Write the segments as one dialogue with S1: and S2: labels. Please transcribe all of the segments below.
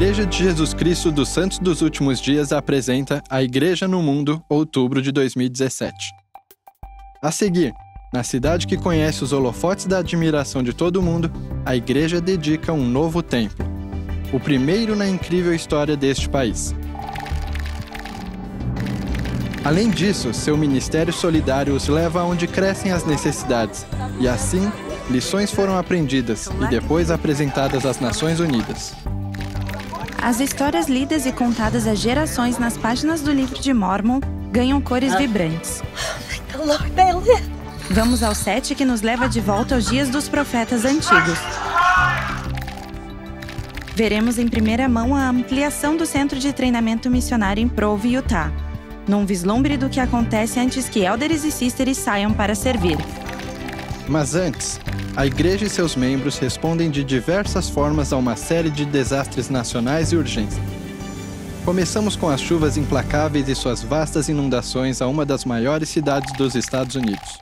S1: Igreja de Jesus Cristo dos Santos dos Últimos Dias apresenta A Igreja no Mundo, outubro de 2017. A seguir, na cidade que conhece os holofotes da admiração de todo mundo, a Igreja dedica um novo templo, o primeiro na incrível história deste país. Além disso, seu ministério solidário os leva aonde crescem as necessidades, e assim, lições foram aprendidas e depois apresentadas às Nações Unidas.
S2: As histórias lidas e contadas há gerações nas páginas do livro de Mórmon ganham cores vibrantes. Vamos ao set que nos leva de volta aos dias dos profetas antigos. Veremos em primeira mão a ampliação do centro de treinamento missionário em Provo, Utah, num vislumbre do que acontece antes que elders e sisters saiam para servir.
S1: Mas antes, a Igreja e seus membros respondem de diversas formas a uma série de desastres nacionais e urgentes. Começamos com as chuvas implacáveis e suas vastas inundações a uma das maiores cidades dos Estados Unidos.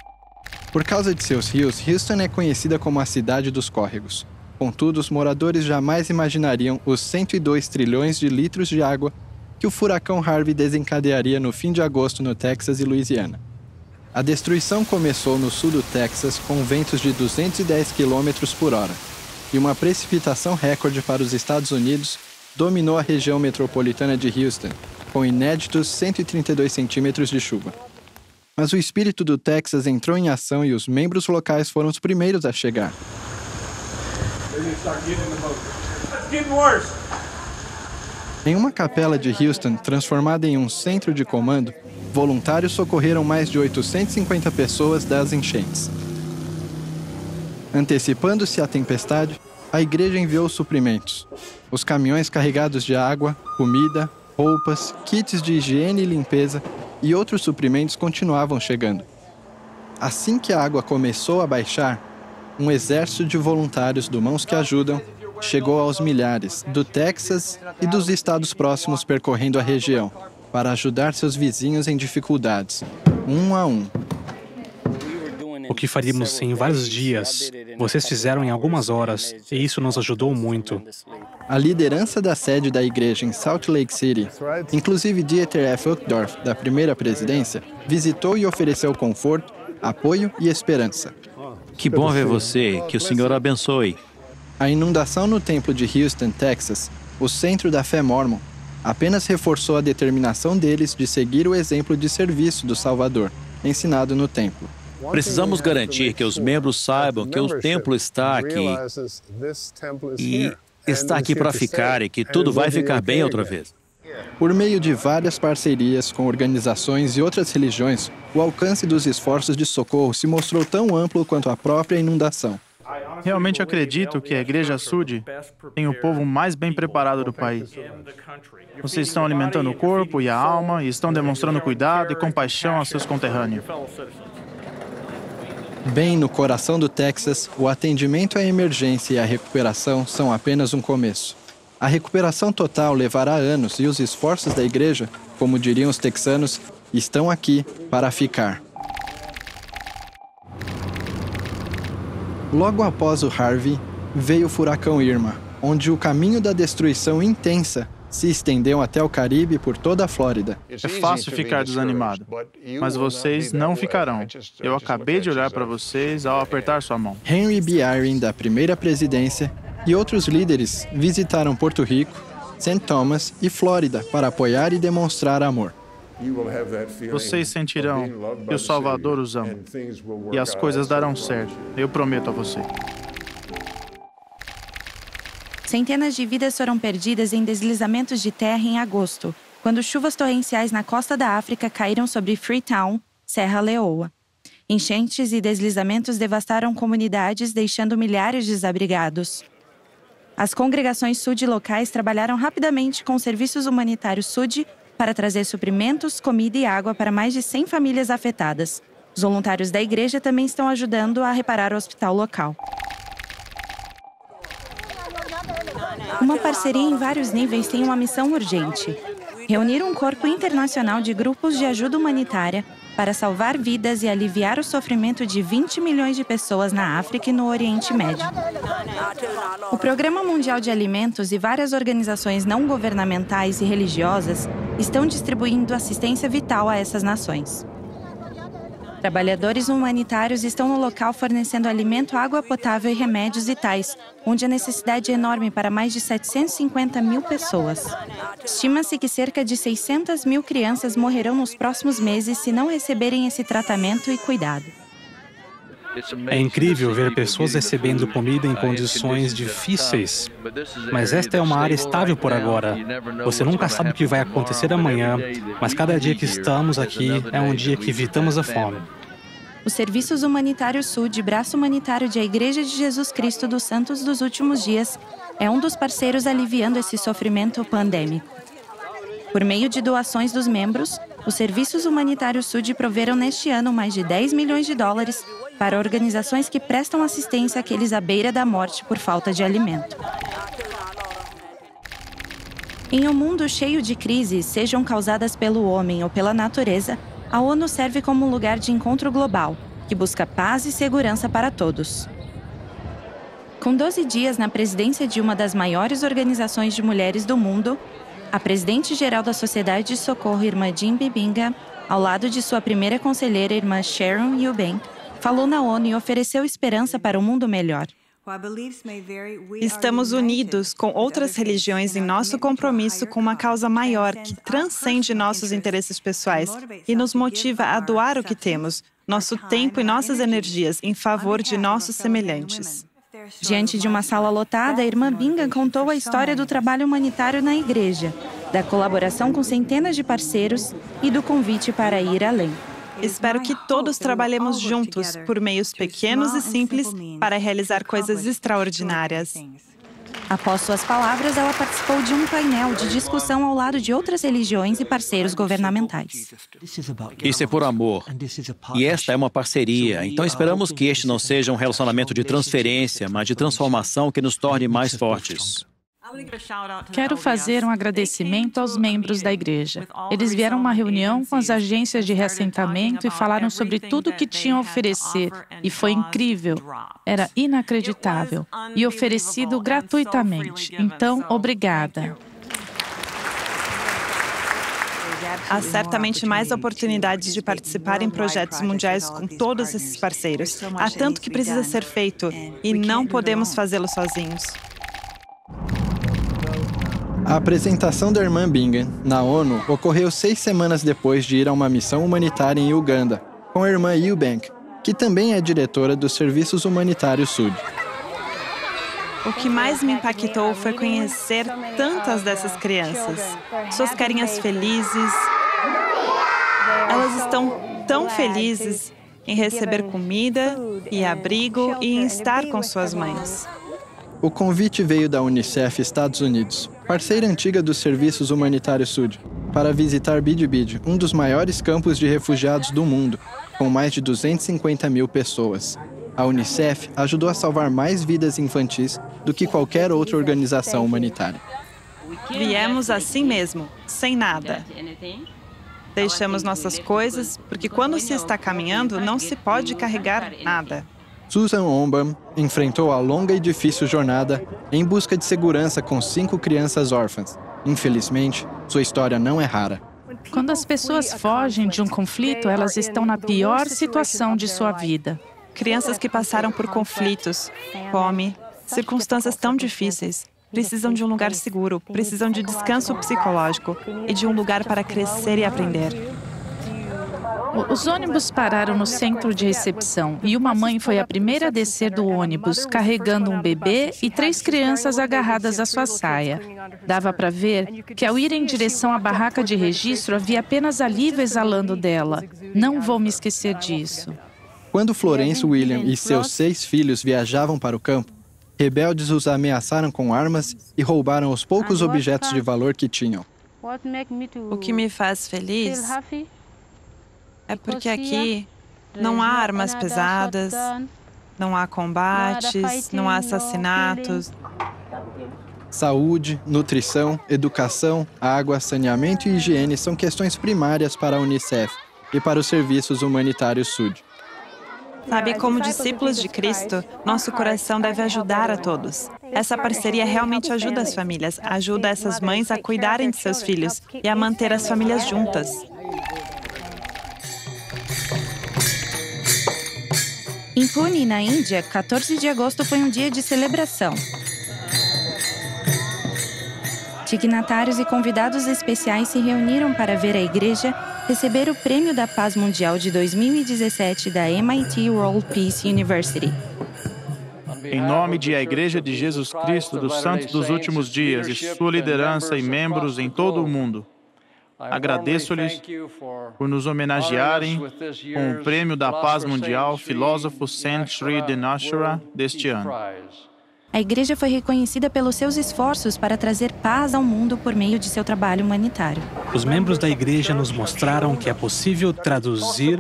S1: Por causa de seus rios, Houston é conhecida como a cidade dos córregos. Contudo, os moradores jamais imaginariam os 102 trilhões de litros de água que o furacão Harvey desencadearia no fim de agosto no Texas e Louisiana. A destruição começou no sul do Texas com ventos de 210 km por hora, e uma precipitação recorde para os Estados Unidos dominou a região metropolitana de Houston, com inéditos 132 centímetros de chuva. Mas o espírito do Texas entrou em ação e os membros locais foram os primeiros a chegar. Em uma capela de Houston, transformada em um centro de comando, voluntários socorreram mais de 850 pessoas das enchentes. Antecipando-se à tempestade, a igreja enviou suprimentos. Os caminhões carregados de água, comida, roupas, kits de higiene e limpeza e outros suprimentos continuavam chegando. Assim que a água começou a baixar, um exército de voluntários do Mãos que Ajudam chegou aos milhares do Texas e dos estados próximos percorrendo a região, para ajudar seus vizinhos em dificuldades, um a um.
S3: O que faríamos em vários dias, vocês fizeram em algumas horas, e isso nos ajudou muito.
S1: A liderança da sede da igreja em Salt Lake City, inclusive Dieter F. Uchtdorf, da primeira presidência, visitou e ofereceu conforto, apoio e esperança.
S4: Que bom ver você, que o Senhor abençoe.
S1: A inundação no templo de Houston, Texas, o centro da fé mórmon, apenas reforçou a determinação deles de seguir o exemplo de serviço do Salvador, ensinado no templo.
S4: Precisamos garantir que os membros saibam que o templo está aqui e está aqui para ficar e que tudo vai ficar bem outra vez.
S1: Por meio de várias parcerias com organizações e outras religiões, o alcance dos esforços de socorro se mostrou tão amplo quanto a própria inundação.
S5: Realmente acredito que a Igreja Sud tem o povo mais bem preparado do país. Vocês estão alimentando o corpo e a alma e estão demonstrando cuidado e compaixão a seus conterrâneos.
S1: Bem no coração do Texas, o atendimento à emergência e a recuperação são apenas um começo. A recuperação total levará anos e os esforços da igreja, como diriam os texanos, estão aqui para ficar. Logo após o Harvey, veio o furacão Irma, onde o caminho da destruição intensa se estendeu até o Caribe por toda a Flórida.
S5: É fácil ficar desanimado, mas vocês não ficarão. Eu acabei de olhar para vocês ao apertar sua mão.
S1: Henry B. Eyring, da primeira presidência, e outros líderes visitaram Porto Rico, St. Thomas e Flórida para apoiar e demonstrar amor.
S5: Vocês sentirão que o Salvador os ama e as coisas darão certo, eu prometo a você.
S2: Centenas de vidas foram perdidas em deslizamentos de terra em agosto, quando chuvas torrenciais na costa da África caíram sobre Freetown, Serra Leoa. Enchentes e deslizamentos devastaram comunidades, deixando milhares desabrigados. As congregações Sud locais trabalharam rapidamente com os serviços humanitários Sud para trazer suprimentos, comida e água para mais de 100 famílias afetadas. Os voluntários da igreja também estão ajudando a reparar o hospital local. Uma parceria em vários níveis tem uma missão urgente. reunir um corpo internacional de grupos de ajuda humanitária para salvar vidas e aliviar o sofrimento de 20 milhões de pessoas na África e no Oriente Médio. O Programa Mundial de Alimentos e várias organizações não governamentais e religiosas estão distribuindo assistência vital a essas nações. Trabalhadores humanitários estão no local fornecendo alimento, água potável e remédios vitais, onde a necessidade é enorme para mais de 750 mil pessoas. Estima-se que cerca de 600 mil crianças morrerão nos próximos meses se não receberem esse tratamento e cuidado.
S3: É incrível ver pessoas recebendo comida em condições difíceis. Mas esta é uma área estável por agora. Você nunca sabe o que vai acontecer amanhã, mas cada dia que estamos aqui é um dia que evitamos a fome.
S2: Os Serviços Humanitários Sud, braço humanitário da Igreja de Jesus Cristo dos Santos dos Últimos Dias, é um dos parceiros aliviando esse sofrimento pandêmico. Por meio de doações dos membros, os Serviços Humanitários Sud proveram neste ano mais de 10 milhões de dólares para organizações que prestam assistência àqueles à beira da morte por falta de alimento. Em um mundo cheio de crises, sejam causadas pelo homem ou pela natureza, a ONU serve como um lugar de encontro global, que busca paz e segurança para todos. Com 12 dias na presidência de uma das maiores organizações de mulheres do mundo, a presidente-geral da Sociedade de Socorro, Irmã Jean Bibinga, ao lado de sua primeira conselheira, Irmã Sharon Eubank, falou na ONU e ofereceu esperança para um mundo melhor.
S6: Estamos unidos com outras religiões em nosso compromisso com uma causa maior que transcende nossos interesses pessoais e nos motiva a doar o que temos, nosso tempo e nossas energias em favor de nossos semelhantes.
S2: Diante de uma sala lotada, a Irmã Bingham contou a história do trabalho humanitário na igreja, da colaboração com centenas de parceiros e do convite para ir além.
S6: Espero que todos trabalhemos juntos, por meios pequenos e simples, para realizar coisas extraordinárias.
S2: Após suas palavras, ela participou de um painel de discussão ao lado de outras religiões e parceiros governamentais.
S4: Isso é por amor. E esta é uma parceria. Então esperamos que este não seja um relacionamento de transferência, mas de transformação que nos torne mais fortes.
S7: Quero fazer um agradecimento aos membros da igreja. Eles vieram a uma reunião com as agências de reassentamento e falaram sobre tudo o que tinham a oferecer. E foi incrível. Era inacreditável. E oferecido gratuitamente. Então, obrigada.
S6: Há certamente mais oportunidades de participar em projetos mundiais com todos esses parceiros. Há tanto que precisa ser feito e não podemos fazê-lo sozinhos.
S1: A apresentação da Irmã Bingham na ONU ocorreu 6 semanas depois de ir a uma missão humanitária em Uganda, com a Irmã Eubank, que também é diretora dos Serviços Humanitários Sud.
S6: O que mais me impactou foi conhecer tantas dessas crianças. Suas carinhas felizes. Elas estão tão felizes em receber comida e abrigo e em estar com suas mães.
S1: O convite veio da Unicef Estados Unidos, parceira antiga dos Serviços Humanitários Sud, para visitar Bidi-Bidi, um dos maiores campos de refugiados do mundo, com mais de 250 mil pessoas. A Unicef ajudou a salvar mais vidas infantis do que qualquer outra organização humanitária.
S6: Viemos assim mesmo, sem nada. Deixamos nossas coisas, porque quando se está caminhando, não se pode carregar nada.
S1: Susan Ombam enfrentou a longa e difícil jornada em busca de segurança com 5 crianças órfãs. Infelizmente, sua história não é rara.
S7: Quando as pessoas fogem de um conflito, elas estão na pior situação de sua vida.
S6: Crianças que passaram por conflitos, fome, circunstâncias tão difíceis, precisam de um lugar seguro, precisam de descanso psicológico e de um lugar para crescer e aprender.
S7: Os ônibus pararam no centro de recepção e uma mãe foi a primeira a descer do ônibus, carregando um bebê e 3 crianças agarradas à sua saia. Dava para ver que, ao ir em direção à barraca de registro, havia apenas alívio exalando dela. Não vou me esquecer disso.
S1: Quando Florence William e seus 6 filhos viajavam para o campo, rebeldes os ameaçaram com armas e roubaram os poucos objetos de valor que tinham.
S6: O que me faz feliz é porque aqui não há armas pesadas, não há combates, não há assassinatos.
S1: Saúde, nutrição, educação, água, saneamento e higiene são questões primárias para a Unicef e para os serviços humanitários SUD.
S6: Sabe, como discípulos de Cristo, nosso coração deve ajudar a todos. Essa parceria realmente ajuda as famílias, ajuda essas mães a cuidarem de seus filhos e a manter as famílias juntas.
S2: Em Pune, na Índia, 14 de agosto foi um dia de celebração. Dignatários e convidados especiais se reuniram para ver a igreja receber o Prêmio da Paz Mundial de 2017 da MIT World Peace University.
S5: Em nome de a Igreja de Jesus Cristo dos Santos dos Últimos Dias e sua liderança e membros em todo o mundo, agradeço-lhes por nos homenagearem com o Prêmio da Paz Mundial Filósofo Saint Sri Dinashara deste ano.
S2: A igreja foi reconhecida pelos seus esforços para trazer paz ao mundo por meio de seu trabalho humanitário.
S3: Os membros da igreja nos mostraram que é possível traduzir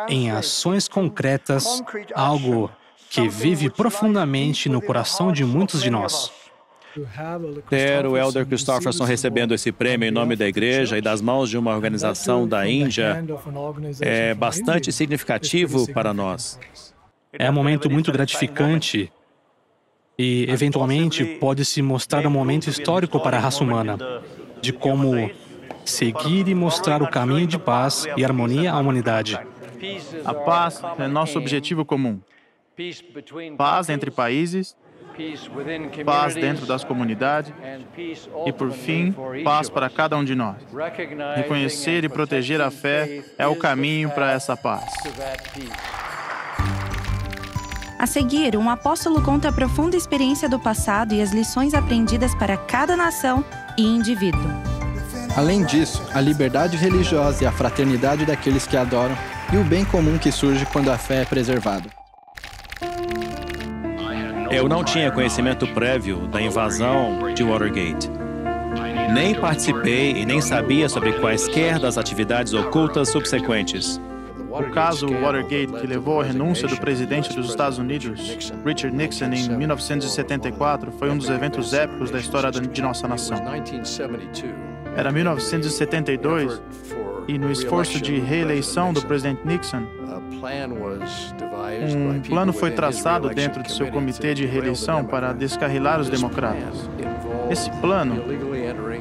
S3: em ações concretas algo que vive profundamente no coração de muitos de nós.
S4: Ter o Elder Christofferson recebendo esse prêmio em nome da igreja e das mãos de uma organização da Índia é bastante significativo para nós.
S3: É um momento muito gratificante e, eventualmente, pode se mostrar um momento histórico para a raça humana, de como seguir e mostrar o caminho de paz e harmonia à humanidade.
S5: A paz é nosso objetivo comum. Paz entre países, paz dentro das comunidades e, por fim, paz para cada um de nós. Reconhecer e proteger a fé é o caminho para essa paz.
S2: A seguir, um apóstolo conta a profunda experiência do passado e as lições aprendidas para cada nação e indivíduo.
S1: Além disso, a liberdade religiosa e a fraternidade daqueles que adoram e o bem comum que surge quando a fé é preservada.
S4: Eu não tinha conhecimento prévio da invasão de Watergate. Nem participei e nem sabia sobre quaisquer das atividades ocultas subsequentes.
S5: O caso Watergate, que levou à renúncia do presidente dos Estados Unidos, Richard Nixon, em 1974, foi um dos eventos épicos da história de nossa nação. Era 1972 e, no esforço de reeleição do presidente Nixon, um plano foi traçado dentro de seu comitê de reeleição para descarrilar os democratas. Esse plano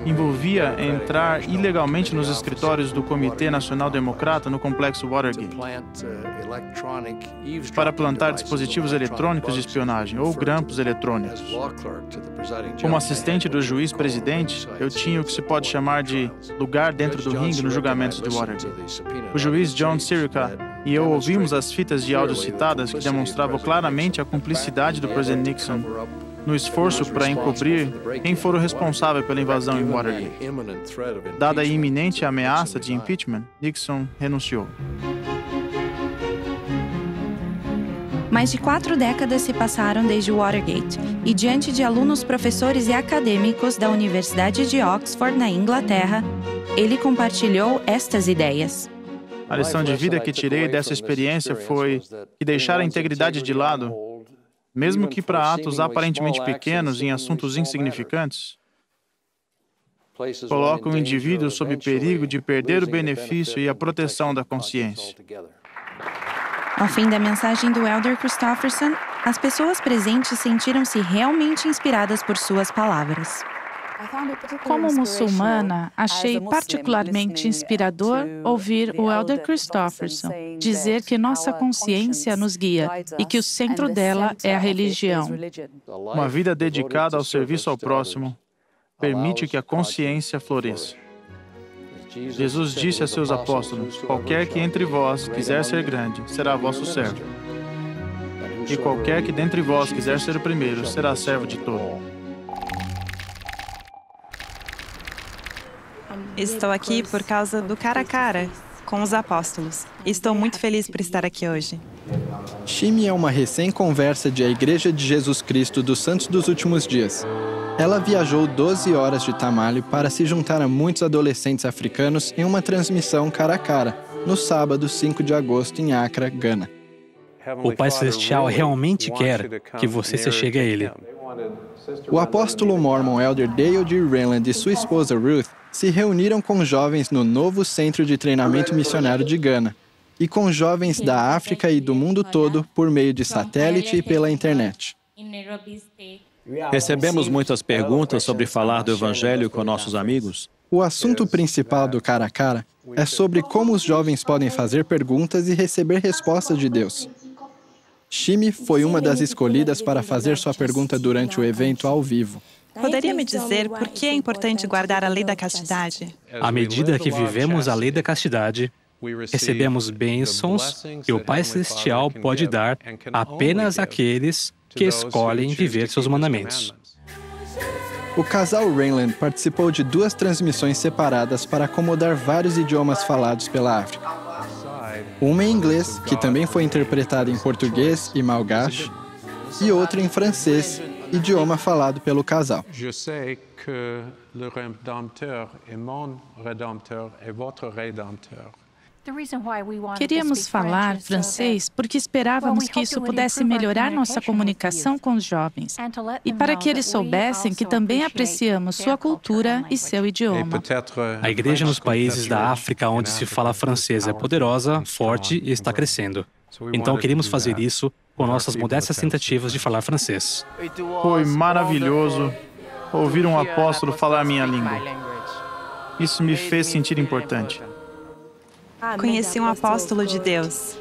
S5: envolvia entrar ilegalmente nos escritórios do Comitê Nacional Democrata no complexo Watergate para plantar dispositivos eletrônicos de espionagem ou grampos eletrônicos. Como assistente do juiz-presidente, eu tinha o que se pode chamar de lugar dentro do ringue nos julgamentos de Watergate. O juiz John Sirica e eu ouvimos as fitas de áudio citadas que demonstravam claramente a cumplicidade do presidente Nixon no esforço para encobrir quem for o responsável pela invasão em Watergate. Dada a iminente ameaça de impeachment, Nixon renunciou.
S2: Mais de 4 décadas se passaram desde Watergate, e diante de alunos, professores e acadêmicos da Universidade de Oxford, na Inglaterra, ele compartilhou estas ideias.
S5: A lição de vida que tirei dessa experiência foi que deixar a integridade de lado, mesmo que para atos aparentemente pequenos em assuntos insignificantes, coloca o indivíduo sob perigo de perder o benefício e a proteção da consciência.
S2: Ao fim da mensagem do Elder Christofferson, as pessoas presentes sentiram-se realmente inspiradas por suas palavras.
S7: Como muçulmana, achei particularmente inspirador ouvir o Elder Christofferson dizer que nossa consciência nos guia e que o centro dela é a religião.
S5: Uma vida dedicada ao serviço ao próximo permite que a consciência floresça. Jesus disse a seus apóstolos: qualquer que entre vós quiser ser grande, será vosso servo. E qualquer que dentre vós quiser ser o primeiro, será servo de todo.
S6: Estou aqui por causa do cara a cara com os apóstolos. Estou muito feliz por estar aqui hoje.
S1: Shimi é uma recém-conversa de A Igreja de Jesus Cristo dos Santos dos Últimos Dias. Ela viajou 12 horas de Tamale para se juntar a muitos adolescentes africanos em uma transmissão cara a cara, no sábado 5 de agosto em Accra, Gana.
S3: O Pai Celestial realmente quer que você se chegue a Ele.
S1: O apóstolo mormon Elder Dale G. Renland e sua esposa Ruth se reuniram com jovens no novo Centro de Treinamento Missionário de Gana e com jovens da África e do mundo todo por meio de satélite e pela internet.
S4: Recebemos muitas perguntas sobre falar do Evangelho com nossos amigos.
S1: O assunto principal do Cara a Cara é sobre como os jovens podem fazer perguntas e receber respostas de Deus. Shimi foi uma das escolhidas para fazer sua pergunta durante o evento ao vivo.
S6: Poderia me dizer por que é importante guardar a lei da castidade?
S3: À medida que vivemos a lei da castidade, recebemos bênçãos que o Pai Celestial pode dar apenas àqueles que escolhem viver seus mandamentos.
S1: O casal Renland participou de 2 transmissões separadas para acomodar vários idiomas falados pela África. Uma em inglês, que também foi interpretada em português e malgache, e outra em francês, idioma falado pelo casal.
S8: Je sais que le Rédempteur est mon Rédempteur et votre Rédempteur.
S7: Queríamos falar francês porque esperávamos que isso pudesse melhorar nossa comunicação com os jovens e para que eles soubessem que também apreciamos sua cultura e seu idioma.
S3: A igreja nos países da África onde se fala francês é poderosa, forte e está crescendo. Então queríamos fazer isso com nossas modestas tentativas de falar francês.
S5: Foi maravilhoso ouvir um apóstolo falar a minha língua. Isso me fez sentir importante.
S6: Conheci um apóstolo de Deus.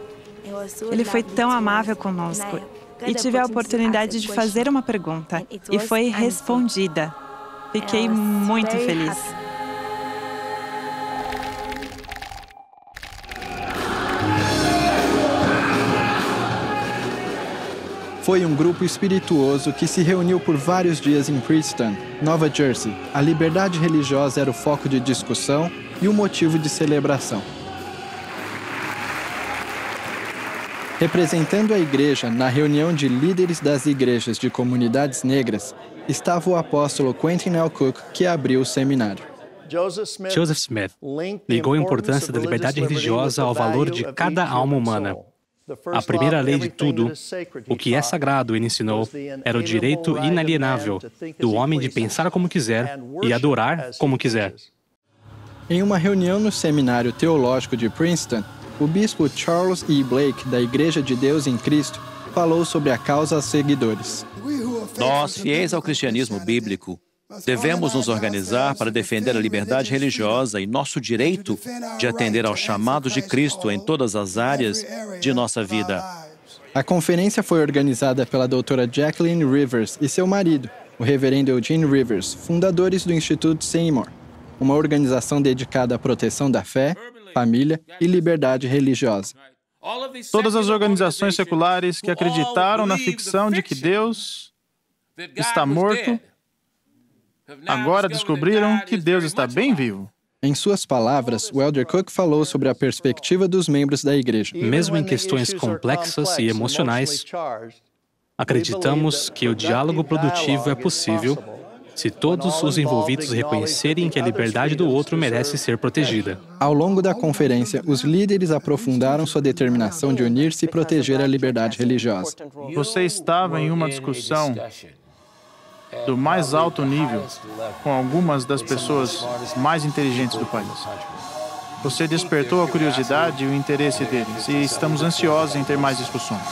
S6: Ele foi tão amável conosco e tive a oportunidade de fazer uma pergunta e foi respondida. Fiquei muito feliz.
S1: Foi um grupo espirituoso que se reuniu por vários dias em Princeton, Nova Jersey. A liberdade religiosa era o foco de discussão e o motivo de celebração. Representando a igreja na reunião de líderes das igrejas de comunidades negras, estava o apóstolo Quentin L. Cook, que abriu o seminário.
S3: Joseph Smith ligou a importância da liberdade religiosa ao valor de cada alma humana. A primeira lei de tudo, o que é sagrado, ele ensinou, era o direito inalienável do homem de pensar como quiser e adorar como quiser.
S1: Em uma reunião no Seminário Teológico de Princeton, o bispo Charles E. Blake, da Igreja de Deus em Cristo, falou sobre a causa aos seguidores.
S4: Nós, fiéis ao cristianismo bíblico, devemos nos organizar para defender a liberdade religiosa e nosso direito de atender ao chamado de Cristo em todas as áreas de nossa vida.
S1: A conferência foi organizada pela doutora Jacqueline Rivers e seu marido, o reverendo Eugene Rivers, fundadores do Instituto Seymour, uma organização dedicada à proteção da fé, família e liberdade religiosa.
S5: Todas as organizações seculares que acreditaram na ficção de que Deus está morto, agora descobriram que Deus está bem vivo.
S1: Em suas palavras, o Elder Cook falou sobre a perspectiva dos membros da igreja.
S3: Mesmo em questões complexas e emocionais, acreditamos que o diálogo produtivo é possível se todos os envolvidos reconhecerem que a liberdade do outro merece ser protegida.
S1: Ao longo da conferência, os líderes aprofundaram sua determinação de unir-se e proteger a liberdade religiosa.
S5: Você estava em uma discussão do mais alto nível com algumas das pessoas mais inteligentes do país. Você despertou a curiosidade e o interesse deles, e estamos ansiosos em ter mais discussões.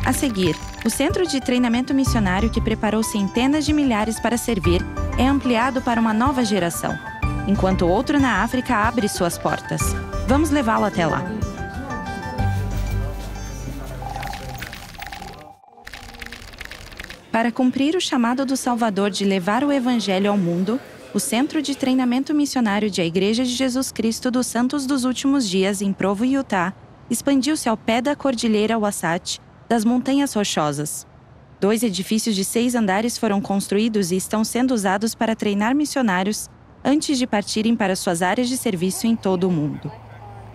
S2: A seguir, o Centro de Treinamento Missionário, que preparou centenas de milhares para servir, é ampliado para uma nova geração, enquanto outro na África abre suas portas. Vamos levá-lo até lá. Para cumprir o chamado do Salvador de levar o Evangelho ao mundo, o Centro de Treinamento Missionário de A Igreja de Jesus Cristo dos Santos dos Últimos Dias, em Provo, Utah, expandiu-se ao pé da Cordilheira Wasatch, das Montanhas Rochosas. 2 edifícios de 6 andares foram construídos e estão sendo usados para treinar missionários antes de partirem para suas áreas de serviço em todo o mundo.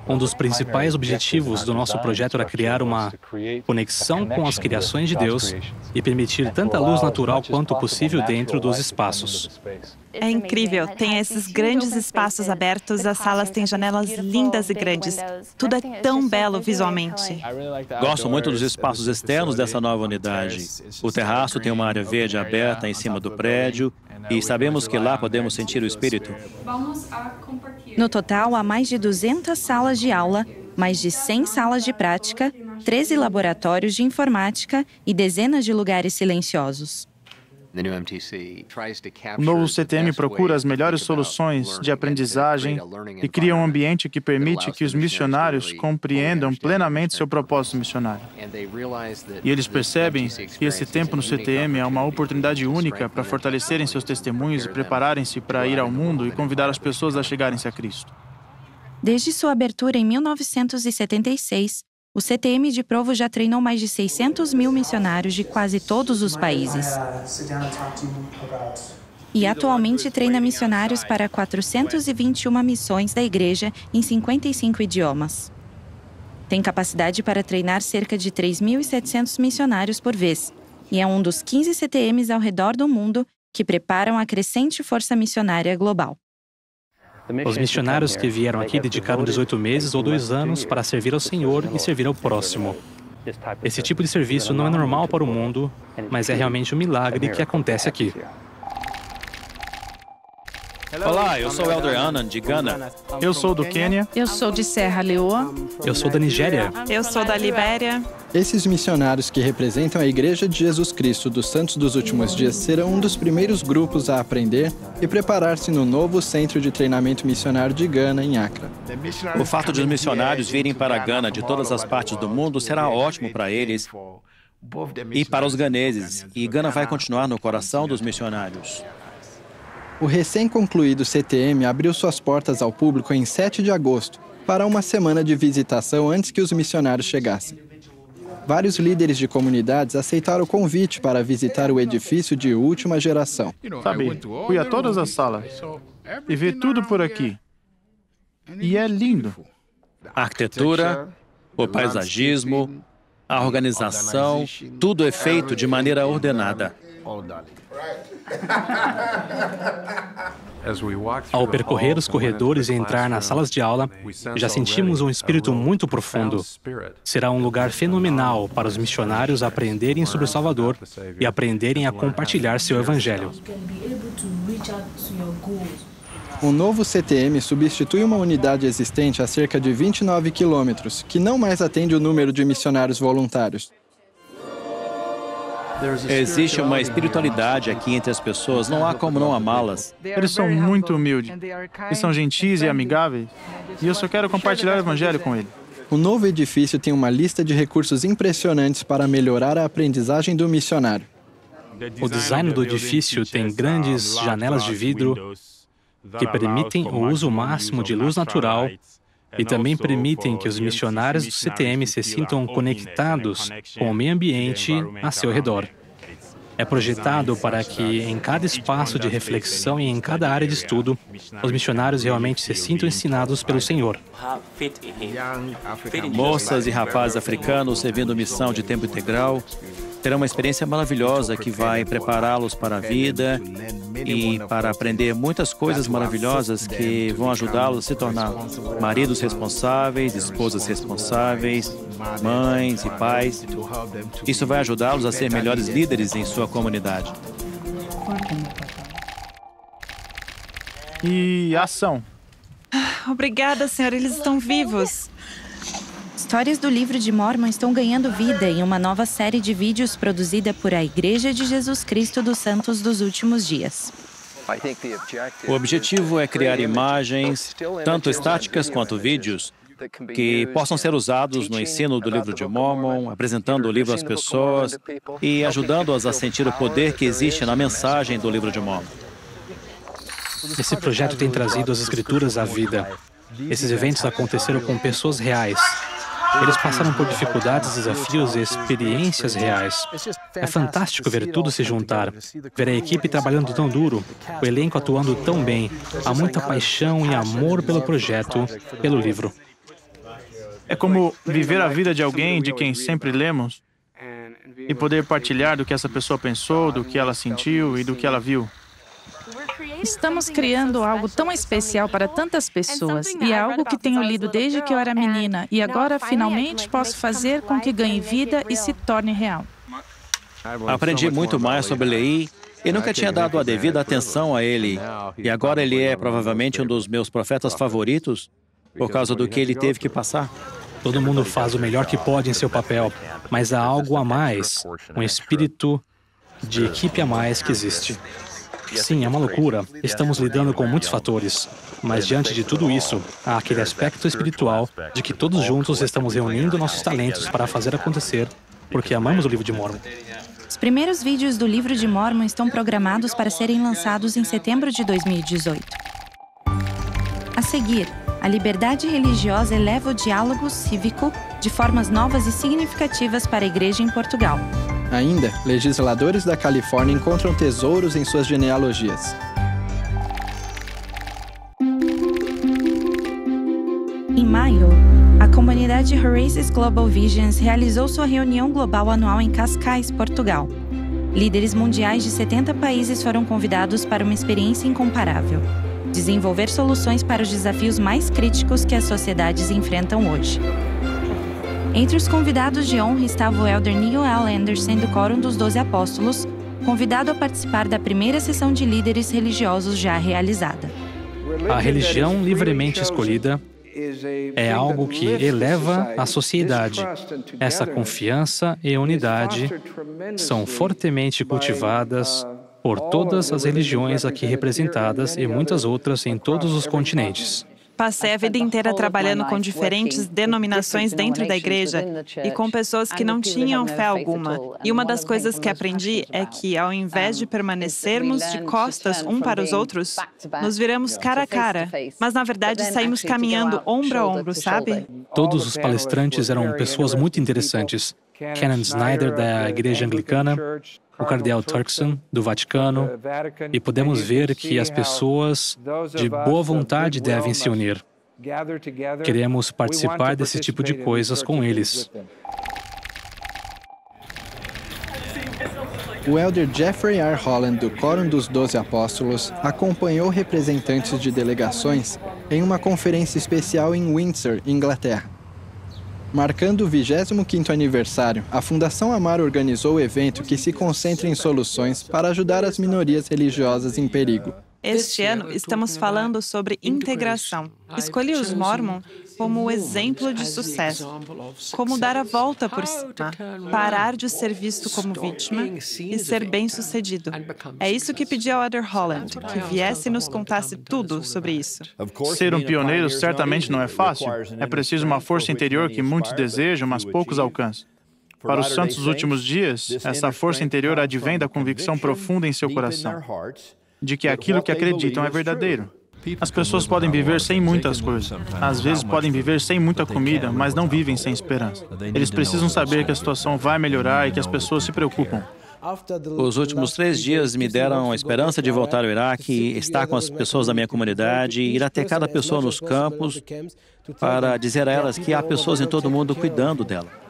S3: Um dos principais objetivos do nosso projeto era criar uma conexão com as criações de Deus e permitir tanta luz natural quanto possível dentro dos espaços.
S6: É incrível, tem esses grandes espaços abertos, as salas têm janelas lindas e grandes. Tudo é tão belo visualmente.
S4: Gosto muito dos espaços externos dessa nova unidade. O terraço tem uma área verde aberta em cima do prédio e sabemos que lá podemos sentir o Espírito.
S2: No total, há mais de 200 salas de aula, mais de 100 salas de prática, 13 laboratórios de informática e dezenas de lugares silenciosos.
S5: O novo CTM procura as melhores soluções de aprendizagem e cria um ambiente que permite que os missionários compreendam plenamente seu propósito missionário. E eles percebem que esse tempo no CTM é uma oportunidade única para fortalecerem seus testemunhos e prepararem-se para ir ao mundo e convidar as pessoas a chegarem-se a Cristo.
S2: Desde sua abertura em 1976, o CTM de Provo já treinou mais de 600 mil missionários de quase todos os países. E atualmente treina missionários para 421 missões da igreja em 55 idiomas. Tem capacidade para treinar cerca de 3.700 missionários por vez, e é um dos 15 CTMs ao redor do mundo que preparam a crescente força missionária global.
S3: Os missionários que vieram aqui dedicaram 18 meses ou 2 anos para servir ao Senhor e servir ao próximo. Esse tipo de serviço não é normal para o mundo, mas é realmente um milagre que acontece aqui.
S4: Olá, eu sou o Elder Anand, de Gana.
S5: Eu sou do Quênia.
S7: Eu sou de Serra Leoa.
S3: Eu sou da Nigéria.
S6: Eu sou da Libéria.
S1: Esses missionários que representam a Igreja de Jesus Cristo dos Santos dos Últimos Dias serão um dos primeiros grupos a aprender e preparar-se no novo Centro de Treinamento Missionário de Gana, em Accra.
S4: O fato de os missionários virem para Gana de todas as partes do mundo será ótimo para eles e para os ganeses, e Gana vai continuar no coração dos missionários.
S1: O recém-concluído CTM abriu suas portas ao público em 7 de agosto, para uma semana de visitação antes que os missionários chegassem. Vários líderes de comunidades aceitaram o convite para visitar o edifício de última geração.
S5: Sabe, fui a todas as salas e vi tudo por aqui. E é lindo.
S4: A arquitetura, o paisagismo, a organização, tudo é feito de maneira ordenada.
S3: Ao percorrer os corredores e entrar nas salas de aula, já sentimos um espírito muito profundo. Será um lugar fenomenal para os missionários aprenderem sobre o Salvador e aprenderem a compartilhar seu evangelho.
S1: O novo CTM substitui uma unidade existente a cerca de 29 quilômetros, que não mais atende o número de missionários voluntários.
S4: Existe uma espiritualidade aqui entre as pessoas, não há como não amá-las.
S5: Eles são muito humildes, e são gentis e amigáveis, e eu só quero compartilhar o evangelho com eles.
S1: O novo edifício tem uma lista de recursos impressionantes para melhorar a aprendizagem do missionário.
S3: O design do edifício tem grandes janelas de vidro que permitem o uso máximo de luz natural e também permitem que os missionários do CTM se sintam conectados com o meio ambiente a seu redor. É projetado para que, em cada espaço de reflexão e em cada área de estudo, os missionários realmente se sintam ensinados pelo Senhor.
S4: Moças e rapazes africanos servindo missão de tempo integral terão uma experiência maravilhosa que vai prepará-los para a vida e para aprender muitas coisas maravilhosas que vão ajudá-los a se tornar maridos responsáveis, esposas responsáveis, mães e pais. Isso vai ajudá-los a ser melhores líderes em sua comunidade.
S5: E ação.
S6: Obrigada, Senhor, eles estão vivos.
S2: Histórias do livro de Mórmon estão ganhando vida em uma nova série de vídeos produzida por a Igreja de Jesus Cristo dos Santos dos Últimos Dias.
S4: O objetivo é criar imagens, tanto estáticas quanto vídeos, que possam ser usados no ensino do livro de Mórmon, apresentando o livro às pessoas e ajudando-as a sentir o poder que existe na mensagem do livro de Mórmon.
S3: Esse projeto tem trazido as Escrituras à vida. Esses eventos aconteceram com pessoas reais. Eles passaram por dificuldades, desafios e experiências reais. É fantástico ver tudo se juntar, ver a equipe trabalhando tão duro, o elenco atuando tão bem. Há muita paixão e amor pelo projeto, pelo livro.
S5: É como viver a vida de alguém de quem sempre lemos e poder partilhar do que essa pessoa pensou, do que ela sentiu e do que ela viu.
S7: Estamos criando algo tão especial para tantas pessoas, e é algo que tenho lido desde que eu era menina, e agora finalmente posso fazer com que ganhe vida e se torne real.
S4: Aprendi muito mais sobre Lehi e nunca tinha dado a devida atenção a ele. E agora ele é provavelmente um dos meus profetas favoritos por causa do que ele teve que passar.
S3: Todo mundo faz o melhor que pode em seu papel, mas há algo a mais, um espírito de equipe a mais que existe. Sim, é uma loucura. Estamos lidando com muitos fatores. Mas diante de tudo isso, há aquele aspecto espiritual de que todos juntos estamos reunindo nossos talentos para fazer acontecer, porque amamos o livro de Mórmon.
S2: Os primeiros vídeos do livro de Mórmon estão programados para serem lançados em setembro de 2018. A seguir, a liberdade religiosa eleva o diálogo cívico de formas novas e significativas para a igreja em Portugal.
S1: Ainda, legisladores da Califórnia encontram tesouros em suas genealogias.
S2: Em maio, a comunidade Horaces Global Visions realizou sua reunião global anual em Cascais, Portugal. Líderes mundiais de 70 países foram convidados para uma experiência incomparável: desenvolver soluções para os desafios mais críticos que as sociedades enfrentam hoje. Entre os convidados de honra estava o elder Neil L. Anderson, do Quórum dos 12 Apóstolos, convidado a participar da primeira sessão de líderes religiosos já realizada.
S3: A religião livremente escolhida é algo que eleva a sociedade. Essa confiança e unidade são fortemente cultivadas por todas as religiões aqui representadas e muitas outras em todos os continentes.
S6: Passei a vida inteira trabalhando com diferentes denominações dentro da igreja e com pessoas que não tinham fé alguma. E uma das coisas que aprendi é que, ao invés de permanecermos de costas um para os outros, nos viramos cara a cara. Mas, na verdade, saímos caminhando ombro a ombro, sabe?
S3: Todos os palestrantes eram pessoas muito interessantes. Canon Snyder, da Igreja Anglicana, o Cardeal Turkson, do Vaticano, e podemos ver que as pessoas de boa vontade devem se unir. Queremos participar desse tipo de coisas com eles.
S1: O elder Jeffrey R. Holland, do Quórum dos 12 Apóstolos, acompanhou representantes de delegações em uma conferência especial em Windsor, Inglaterra. Marcando o 25º aniversário, a Fundação Amar organizou o evento que se concentra em soluções para ajudar as minorias religiosas em perigo.
S6: Este ano, estamos falando sobre integração. Escolhi os Mórmon como o exemplo de sucesso. Como dar a volta por cima, parar de ser visto como vítima e ser bem-sucedido. É isso que pedi ao elder Holland, que viesse e nos contasse tudo sobre isso.
S5: Ser um pioneiro certamente não é fácil. É preciso uma força interior que muitos desejam, mas poucos alcançam. Para os santos dos últimos dias, essa força interior advém da convicção profunda em seu coração de que aquilo que acreditam é verdadeiro. As pessoas podem viver sem muitas coisas. Às vezes podem viver sem muita comida, mas não vivem sem esperança. Eles precisam saber que a situação vai melhorar e que as pessoas se preocupam.
S4: Os últimos 3 dias me deram a esperança de voltar ao Iraque, estar com as pessoas da minha comunidade, ir até cada pessoa nos campos para dizer a elas que há pessoas em todo o mundo cuidando dela.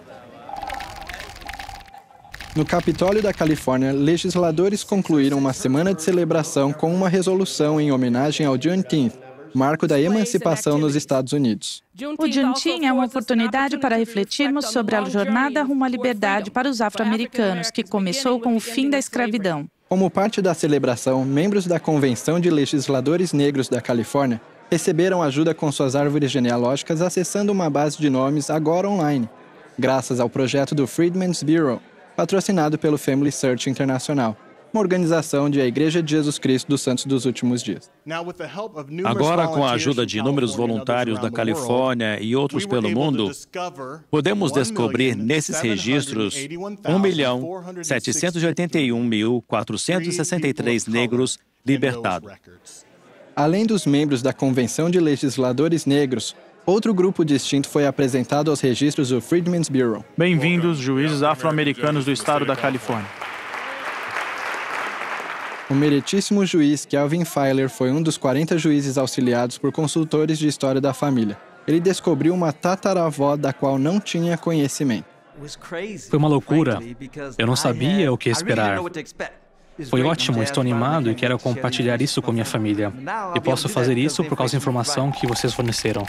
S1: No Capitólio da Califórnia, legisladores concluíram uma semana de celebração com uma resolução em homenagem ao Juneteenth, marco da emancipação nos Estados Unidos.
S7: O Juneteenth é uma oportunidade para refletirmos sobre a jornada rumo à liberdade para os afro-americanos, que começou com o fim da escravidão.
S1: Como parte da celebração, membros da Convenção de Legisladores Negros da Califórnia receberam ajuda com suas árvores genealógicas acessando uma base de nomes agora online, graças ao projeto do Freedmen's Bureau, patrocinado pelo Family Search Internacional, uma organização de A Igreja de Jesus Cristo dos Santos dos Últimos Dias.
S4: Agora, com a ajuda de inúmeros voluntários da Califórnia e outros pelo mundo, podemos descobrir nesses registros 1.781.463 negros libertados.
S1: Além dos membros da Convenção de Legisladores Negros, outro grupo distinto foi apresentado aos registros do Freedmen's Bureau.
S5: Bem-vindos, juízes afro-americanos do estado da Califórnia.
S1: O meritíssimo juiz Kelvin Filer foi um dos 40 juízes auxiliados por consultores de história da família. ele descobriu uma tataravó da qual não tinha conhecimento.
S3: Foi uma loucura. Eu não sabia o que esperar. Foi ótimo, estou animado e quero compartilhar isso com minha família. E posso fazer isso por causa da informação que vocês forneceram.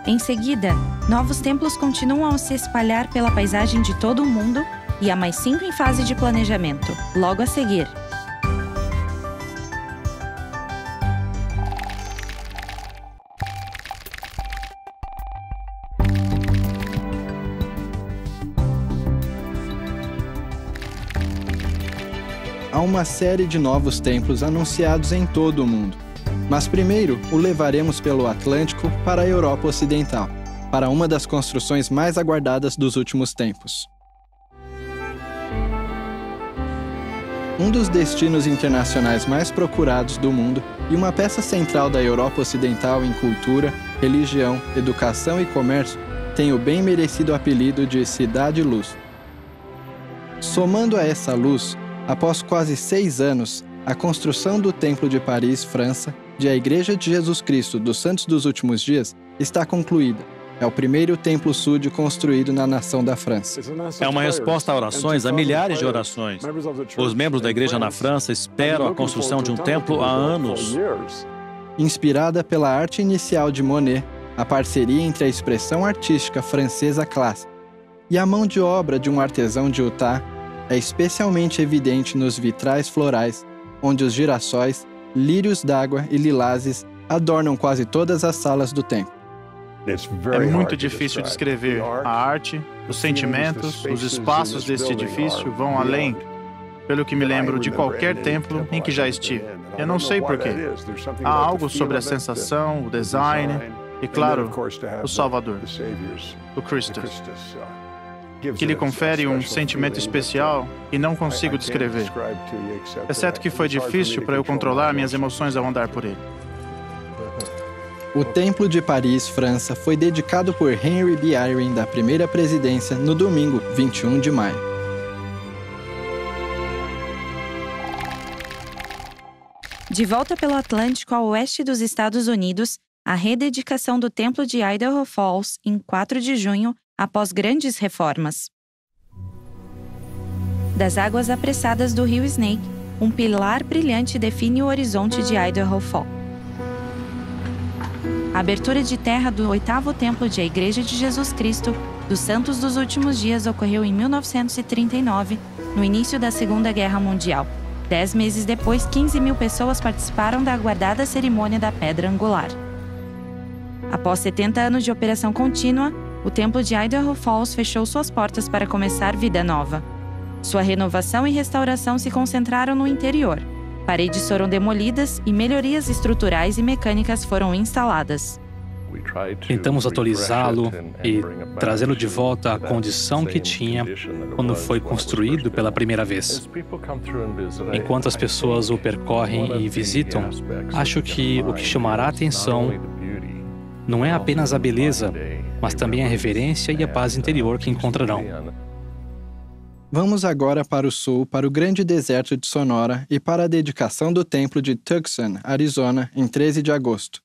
S2: Em seguida, novos templos continuam a se espalhar pela paisagem de todo o mundo e há mais 5 em fase de planejamento, logo a seguir.
S1: Há uma série de novos templos anunciados em todo o mundo. Mas primeiro, o levaremos pelo Atlântico para a Europa Ocidental, para uma das construções mais aguardadas dos últimos tempos. Um dos destinos internacionais mais procurados do mundo e uma peça central da Europa Ocidental em cultura, religião, educação e comércio, tem o bem merecido apelido de Cidade Luz. Somando a essa luz, após quase 6 anos, a construção do Templo de Paris, França, de a Igreja de Jesus Cristo dos Santos dos Últimos Dias, está concluída. É o primeiro templo Sud construído na nação da França.
S4: É uma resposta a orações, a milhares de orações. Os membros da igreja na França esperam a construção de um templo há anos.
S1: Inspirada pela arte inicial de Monet, a parceria entre a expressão artística francesa clássica e a mão de obra de um artesão de Utah é especialmente evidente nos vitrais florais, onde os girassóis, lírios d'água e lilazes adornam quase todas as salas do templo.
S5: É muito difícil descrever. A arte, os sentimentos, os espaços deste edifício vão além, pelo que me lembro de qualquer templo em que já estive. Eu não sei porquê. Há algo sobre a sensação, o design e, claro, o Salvador, o Cristo, que lhe confere um sentimento especial e não consigo descrever. Exceto que foi difícil para eu controlar minhas emoções ao andar por ele.
S1: O Templo de Paris, França, foi dedicado por Henry B. Eyring da primeira presidência no domingo, 21 de maio.
S2: De volta pelo Atlântico ao oeste dos Estados Unidos, a rededicação do Templo de Idaho Falls, em 4 de junho, após grandes reformas. Das águas apressadas do rio Snake, um pilar brilhante define o horizonte de Idaho Falls. A abertura de terra do 8º Templo de a Igreja de Jesus Cristo dos Santos dos Últimos Dias ocorreu em 1939, no início da Segunda Guerra Mundial. 10 meses depois, 15 mil pessoas participaram da aguardada cerimônia da Pedra Angular. Após 70 anos de operação contínua, o Templo de Idaho Falls fechou suas portas para começar vida nova. Sua renovação e restauração se concentraram no interior. Paredes foram demolidas e melhorias estruturais e mecânicas foram instaladas.
S3: Tentamos atualizá-lo e trazê-lo de volta à condição que tinha quando foi construído pela primeira vez. Enquanto as pessoas o percorrem e visitam, acho que o que chamará a atenção não é apenas a beleza, mas também a reverência e a paz interior que encontrarão.
S1: Vamos agora para o sul, para o grande deserto de Sonora e para a dedicação do templo de Tucson, Arizona, em 13 de agosto.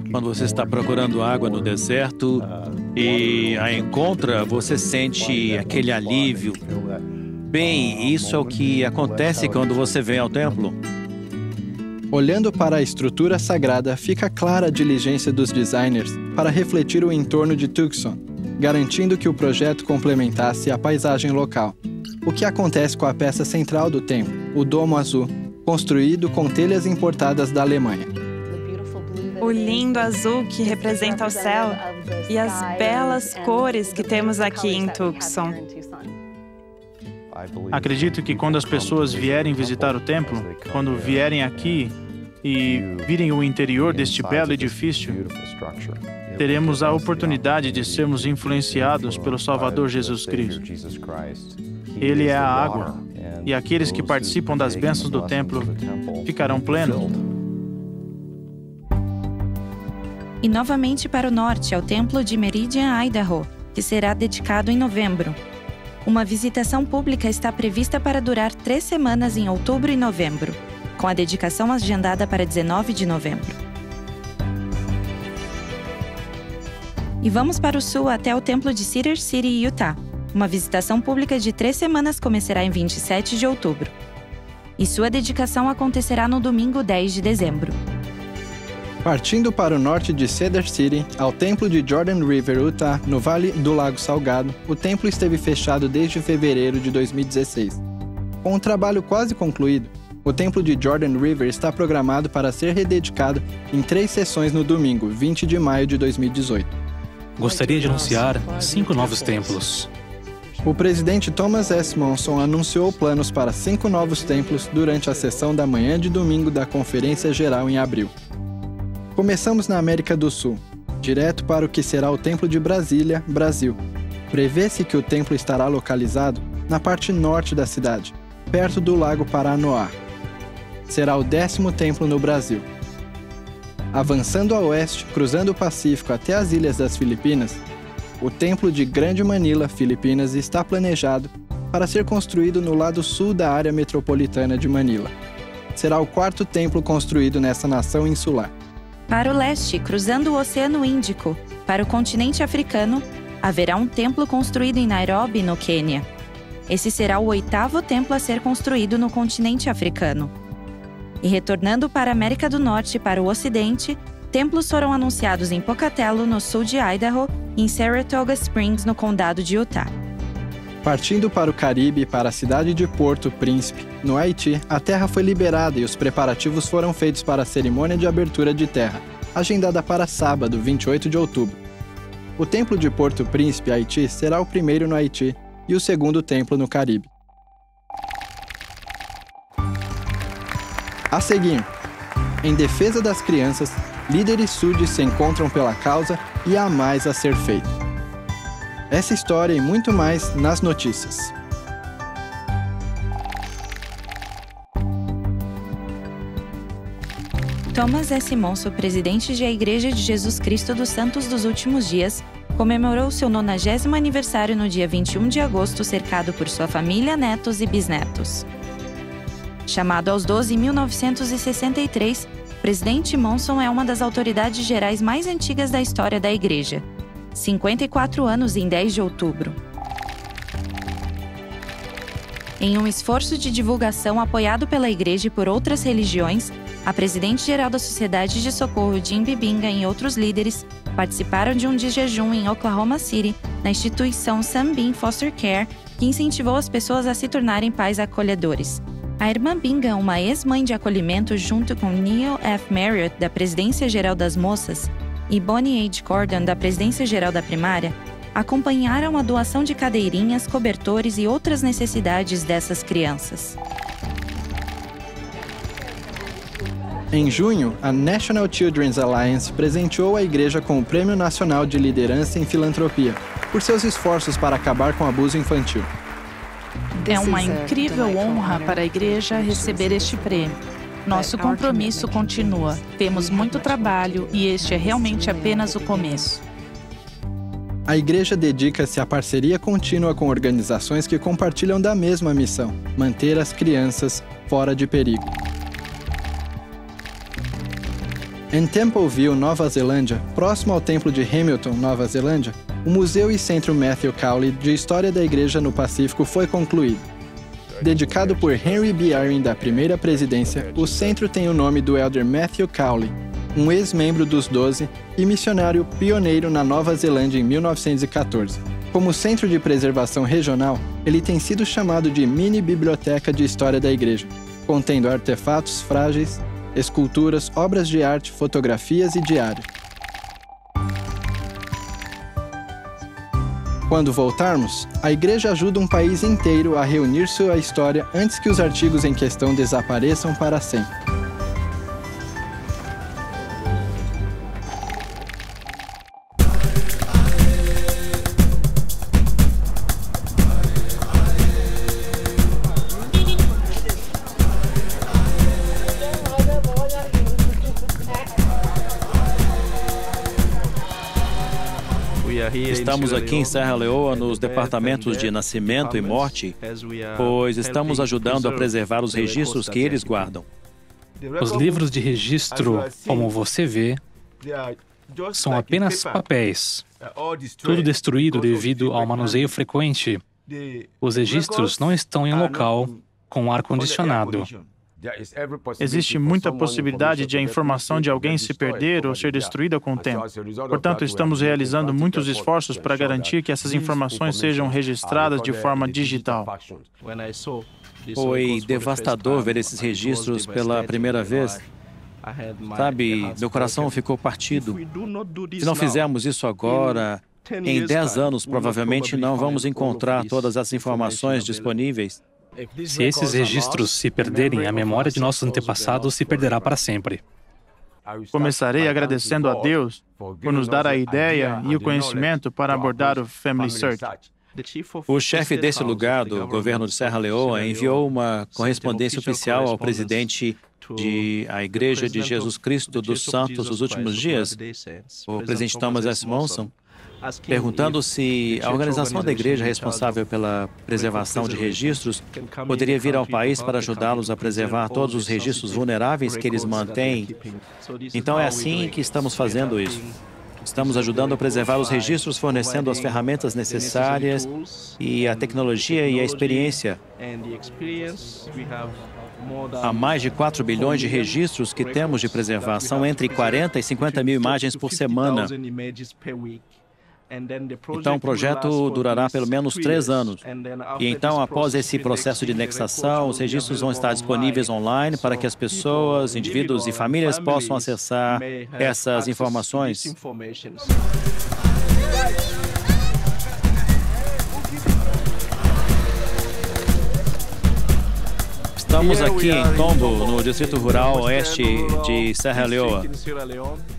S4: Quando você está procurando água no deserto e a encontra, você sente aquele alívio. Bem, isso é o que acontece quando você vem ao templo.
S1: Olhando para a estrutura sagrada, fica clara a diligência dos designers para refletir o entorno de Tucson, garantindo que o projeto complementasse a paisagem local. O que acontece com a peça central do templo, o Domo Azul, construído com telhas importadas da Alemanha.
S6: O lindo azul que representa o céu e as belas cores que temos aqui em Tucson.
S5: Acredito que quando as pessoas vierem visitar o templo, quando vierem aqui e virem o interior deste belo edifício, teremos a oportunidade de sermos influenciados pelo Salvador Jesus Cristo. Ele é a água, e aqueles que participam das bênçãos do templo ficarão plenos.
S2: E novamente para o norte, ao Templo de Meridian, Idaho, que será dedicado em novembro. Uma visitação pública está prevista para durar 3 semanas em outubro e novembro. com a dedicação agendada para 19 de novembro. E vamos para o sul até o templo de Cedar City, Utah. Uma visitação pública de 3 semanas começará em 27 de outubro. E sua dedicação acontecerá no domingo 10 de dezembro.
S1: Partindo para o norte de Cedar City, ao templo de Jordan River, Utah, no Vale do Lago Salgado, o templo esteve fechado desde fevereiro de 2016. Com o trabalho quase concluído, o templo de Jordan River está programado para ser rededicado em 3 sessões no domingo, 20 de maio de 2018.
S3: Gostaria de anunciar 5 novos templos.
S1: O presidente Thomas S. Monson anunciou planos para 5 novos templos durante a sessão da manhã de domingo da Conferência Geral em abril. Começamos na América do Sul, direto para o que será o Templo de Brasília, Brasil. Prevê-se que o templo estará localizado na parte norte da cidade, perto do Lago Paranoá. Será o 10º templo no Brasil. Avançando a oeste, cruzando o Pacífico até as Ilhas das Filipinas, o Templo de Grande Manila, Filipinas, está planejado para ser construído no lado sul da área metropolitana de Manila. Será o 4º templo construído nessa nação insular.
S2: Para o leste, cruzando o Oceano Índico, para o continente africano, haverá um templo construído em Nairobi, no Quênia. Esse será o 8º templo a ser construído no continente africano. E retornando para a América do Norte e para o Ocidente, templos foram anunciados em Pocatello, no sul de Idaho, e em Saratoga Springs, no condado de Utah.
S1: Partindo para o Caribe e para a cidade de Porto Príncipe, no Haiti, a terra foi liberada e os preparativos foram feitos para a cerimônia de abertura de terra, agendada para sábado, 28 de outubro. O templo de Porto Príncipe, Haiti, será o primeiro no Haiti e o 2º templo no Caribe. A seguir, em defesa das crianças, líderes SUD se encontram pela causa e há mais a ser feito. Essa história e muito mais nas notícias.
S2: Thomas S. Monson, presidente da Igreja de Jesus Cristo dos Santos dos Últimos Dias, comemorou seu 90º aniversário no dia 21 de agosto, cercado por sua família, netos e bisnetos. Chamado aos 12 em 1963, o presidente Monson é uma das autoridades gerais mais antigas da história da Igreja. 54 anos em 10 de outubro. Em um esforço de divulgação apoiado pela Igreja e por outras religiões, a presidente-geral da Sociedade de Socorro, Jim Bibinga, e outros líderes participaram de um dia de jejum em Oklahoma City, na instituição Sunbeam Foster Care, que incentivou as pessoas a se tornarem pais acolhedores. A irmã Binga, uma ex-mãe de acolhimento, junto com Neil F. Marriott, da Presidência-Geral das Moças, e Bonnie H. Gordon, da Presidência-Geral da Primária, acompanharam a doação de cadeirinhas, cobertores e outras necessidades dessas crianças.
S1: Em junho, a National Children's Alliance presenteou a Igreja com o Prêmio Nacional de Liderança em Filantropia, por seus esforços para acabar com o abuso infantil.
S7: É uma incrível honra para a Igreja receber este prêmio. Nosso compromisso continua. Temos muito trabalho e este é realmente apenas o começo.
S1: A Igreja dedica-se à parceria contínua com organizações que compartilham da mesma missão: manter as crianças fora de perigo. Em Templeville, Nova Zelândia, próximo ao Templo de Hamilton, Nova Zelândia, o Museu e Centro Matthew Cowley de História da Igreja no Pacífico foi concluído. Dedicado por Henry B. Eyring da primeira presidência, o centro tem o nome do elder Matthew Cowley, um ex-membro dos 12 e missionário pioneiro na Nova Zelândia em 1914. Como centro de preservação regional, ele tem sido chamado de mini biblioteca de história da igreja, contendo artefatos frágeis, esculturas, obras de arte, fotografias e diários. Quando voltarmos, a igreja ajuda um país inteiro a reunir sua história antes que os artigos em questão desapareçam para sempre.
S4: Estamos aqui em Serra Leoa, nos departamentos de nascimento e morte, pois estamos ajudando a preservar os registros que eles guardam.
S3: Os livros de registro, como você vê, são apenas papéis, tudo destruído devido ao manuseio frequente. Os registros não estão em local com ar-condicionado.
S5: Existe muita possibilidade de a informação de alguém se perder ou ser destruída com o tempo. Portanto, estamos realizando muitos esforços para garantir que essas informações sejam registradas de forma digital.
S4: Foi devastador ver esses registros pela primeira vez. Sabe, meu coração ficou partido. Se não fizermos isso agora, em 10 anos, provavelmente não vamos encontrar todas as informações disponíveis.
S3: Se esses registros se perderem, a memória de nossos antepassados se perderá para sempre.
S5: Começarei agradecendo a Deus por nos dar a ideia e o conhecimento para abordar o Family Search.
S4: O chefe desse lugar, do governo de Serra Leoa, enviou uma correspondência oficial ao presidente da Igreja de Jesus Cristo dos Santos dos Últimos Dias, o presidente Thomas S. Monson, perguntando se a organização da igreja responsável pela preservação de registros poderia vir ao país para ajudá-los a preservar todos os registros vulneráveis que eles mantêm. Então é assim que estamos fazendo isso. Estamos ajudando a preservar os registros, fornecendo as ferramentas necessárias e a tecnologia e a experiência. Há mais de 4 bilhões de registros que temos de preservação, entre 40 e 50 mil imagens por semana. Então, o projeto durará pelo menos 3 anos. E então, após esse processo de indexação, os registros vão estar disponíveis online para que as pessoas, indivíduos e famílias possam acessar essas informações. Estamos aqui em Tombo, no Distrito Rural Oeste de Serra Leoa.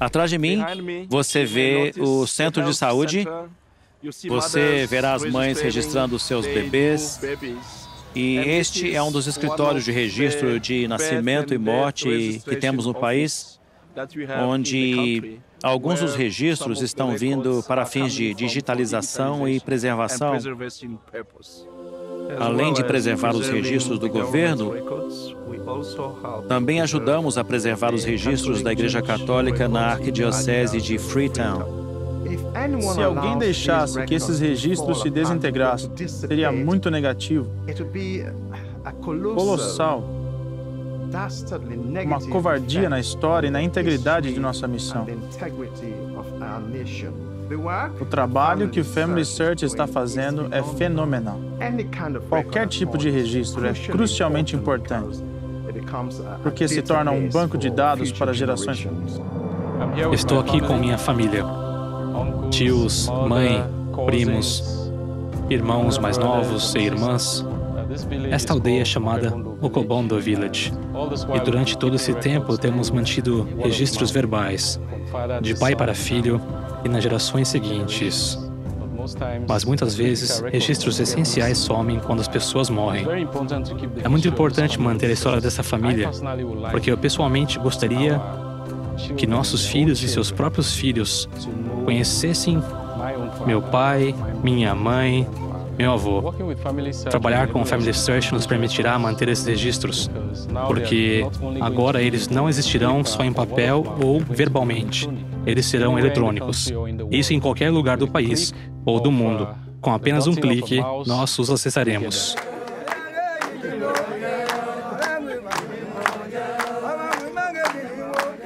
S4: Atrás de mim, você vê o centro de saúde. Você verá as mães registrando os seus bebês. E este é um dos escritórios de registro de nascimento e morte que temos no país, onde alguns dos registros estão vindo para fins de digitalização e preservação. Além de preservar os registros do governo, também ajudamos a preservar os registros da Igreja Católica na Arquidiocese de Freetown.
S5: Se alguém deixasse que esses registros se desintegrassem, seria muito negativo, colossal, uma covardia na história e na integridade de nossa missão. O trabalho que o Family Search está fazendo é fenomenal. Qualquer tipo de registro é crucialmente importante, porque se torna um banco de dados para gerações.
S3: Estou aqui com minha família. Tios, mãe, primos, irmãos mais novos e irmãs. Esta aldeia é chamada Okobondo Village. E durante todo esse tempo temos mantido registros verbais, de pai para filho e nas gerações seguintes. Mas muitas vezes, registros essenciais somem quando as pessoas morrem. É muito importante manter a história dessa família, porque eu pessoalmente gostaria que nossos filhos e seus próprios filhos conhecessem meu pai, minha mãe, meu avô. Trabalhar com o Family Search nos permitirá manter esses registros, porque agora eles não existirão só em papel ou verbalmente. Eles serão eletrônicos. Isso em qualquer lugar do país ou do mundo. Com apenas um clique, nós os acessaremos.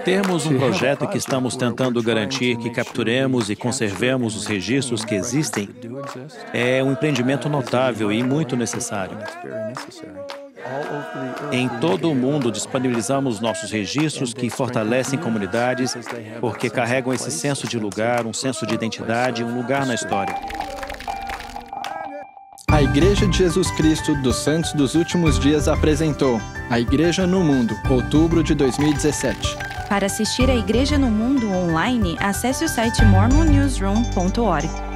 S4: Temos um projeto que estamos tentando garantir que capturemos e conservemos os registros que existem. É um empreendimento notável e muito necessário. Em todo o mundo, disponibilizamos nossos registros que fortalecem comunidades porque carregam esse senso de lugar, um senso de identidade, um lugar na história.
S1: A Igreja de Jesus Cristo dos Santos dos Últimos Dias apresentou A Igreja no Mundo, outubro de 2017.
S2: Para assistir a Igreja no Mundo online, acesse o site mormonnewsroom.org.